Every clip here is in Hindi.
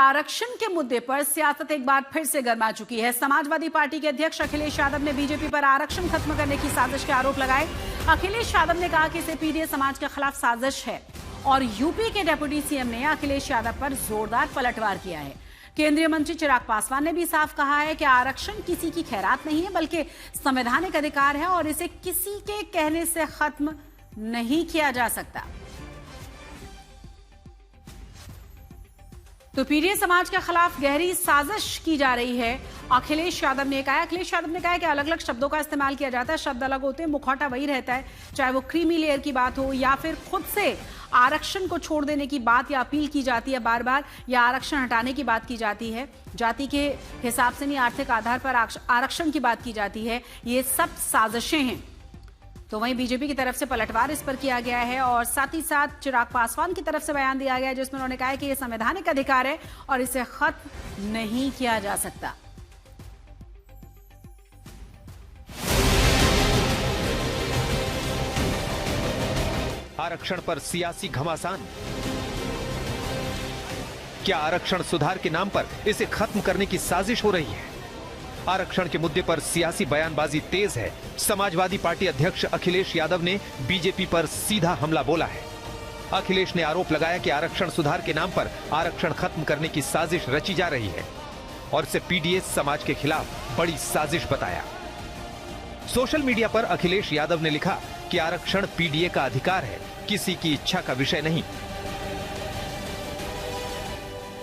आरक्षण के मुद्दे पर सियासत एक बार फिर से गर्मा चुकी है। समाजवादी पार्टी के अध्यक्ष अखिलेश यादव ने बीजेपी पर आरक्षण खत्म करने की साजिश के आरोप लगाए। अखिलेश यादव ने कहा कि इसे पीडीए समाज के खिलाफ साजिश है और यूपी के डिप्टी सीएम ने अखिलेश यादव पर जोरदार पलटवार किया है। केंद्रीय मंत्री चिराग पासवान ने भी साफ कहा है कि आरक्षण किसी की खैरात नहीं है बल्कि संवैधानिक अधिकार है और इसे किसी के कहने से खत्म नहीं किया जा सकता। तो पीडीए समाज के खिलाफ गहरी साजिश की जा रही है, अखिलेश यादव ने कहा। अखिलेश यादव ने कहा कि अलग अलग शब्दों का इस्तेमाल किया जाता है, शब्द अलग होते हैं, मुखौटा वही रहता है, चाहे वो क्रीमी लेयर की बात हो या फिर खुद से आरक्षण को छोड़ देने की बात या अपील की जाती है बार बार, या आरक्षण हटाने की बात की जाती है, जाति के हिसाब से नहीं आर्थिक आधार पर आरक्षण की बात की जाती है। ये सब साजिशें हैं। तो वहीं बीजेपी की तरफ से पलटवार इस पर किया गया है और साथ ही साथ चिराग पासवान की तरफ से बयान दिया गया है जिसमें उन्होंने कहा है कि यह संवैधानिक अधिकार है और इसे खत्म नहीं किया जा सकता। आरक्षण पर सियासी घमासान। क्या आरक्षण सुधार के नाम पर इसे खत्म करने की साजिश हो रही है? आरक्षण के मुद्दे पर सियासी बयानबाजी तेज है। समाजवादी पार्टी अध्यक्ष अखिलेश यादव ने बीजेपी पर सीधा हमला बोला है। अखिलेश ने आरोप लगाया कि आरक्षण सुधार के नाम पर आरक्षण खत्म करने की साजिश रची जा रही है और इसे पीडीए समाज के खिलाफ बड़ी साजिश बताया। सोशल मीडिया पर अखिलेश यादव ने लिखा कि आरक्षण पीडीए का अधिकार है, किसी की इच्छा का विषय नहीं।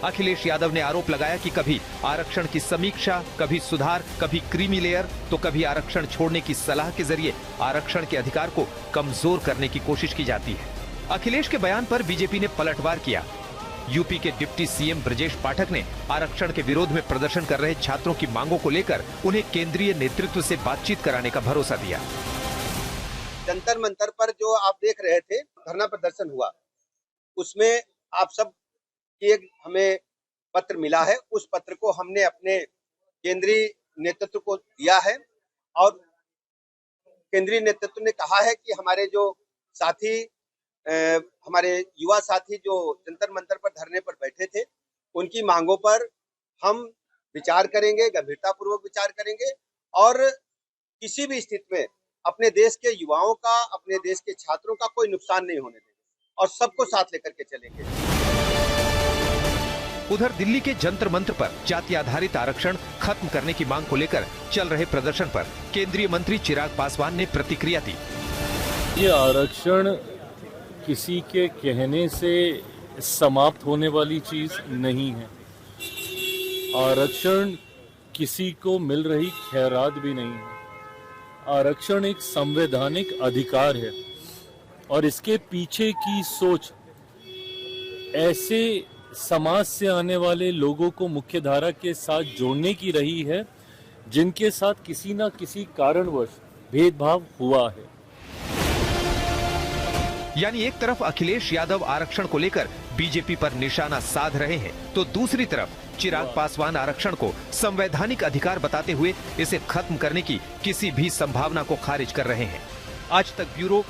अखिलेश यादव ने आरोप लगाया कि कभी आरक्षण की समीक्षा, कभी सुधार, कभी क्रीमी लेयर, तो कभी आरक्षण छोड़ने की सलाह के जरिए आरक्षण के अधिकार को कमजोर करने की कोशिश की जाती है। अखिलेश के बयान पर बीजेपी ने पलटवार किया। यूपी के डिप्टी सीएम ब्रजेश पाठक ने आरक्षण के विरोध में प्रदर्शन कर रहे छात्रों की मांगों को लेकर उन्हें केंद्रीय नेतृत्व से बातचीत कराने का भरोसा दिया। जंतर मंतर पर जो आप देख रहे थे धरना प्रदर्शन हुआ, उसमें आप सब एक हमें पत्र मिला है। उस पत्र को हमने अपने केंद्रीय नेतृत्व को दिया है और केंद्रीय नेतृत्व ने कहा है कि हमारे जो साथी, हमारे युवा साथी जो जंतर मंतर पर धरने पर बैठे थे, उनकी मांगों पर हम विचार करेंगे, गंभीरतापूर्वक विचार करेंगे और किसी भी स्थिति में अपने देश के युवाओं का, अपने देश के छात्रों का कोई नुकसान नहीं होने देंगे और सबको साथ लेकर के चलेंगे। उधर दिल्ली के जंतर मंतर पर जाति आधारित आरक्षण खत्म करने की मांग को लेकर चल रहे प्रदर्शन पर केंद्रीय मंत्री चिराग पासवान ने प्रतिक्रिया दी। ये आरक्षण किसी के कहने से समाप्त होने वाली चीज नहीं है। आरक्षण किसी को मिल रही खैरात भी नहीं है। आरक्षण एक संवैधानिक अधिकार है और इसके पीछे की सोच ऐसे समाज से आने वाले लोगों को मुख्यधारा के साथ जोड़ने की रही है जिनके साथ किसी न किसी कारणवश भेदभाव हुआ है। यानी एक तरफ अखिलेश यादव आरक्षण को लेकर बीजेपी पर निशाना साध रहे हैं, तो दूसरी तरफ चिराग पासवान आरक्षण को संवैधानिक अधिकार बताते हुए इसे खत्म करने की किसी भी संभावना को खारिज कर रहे हैं। आज तक ब्यूरो।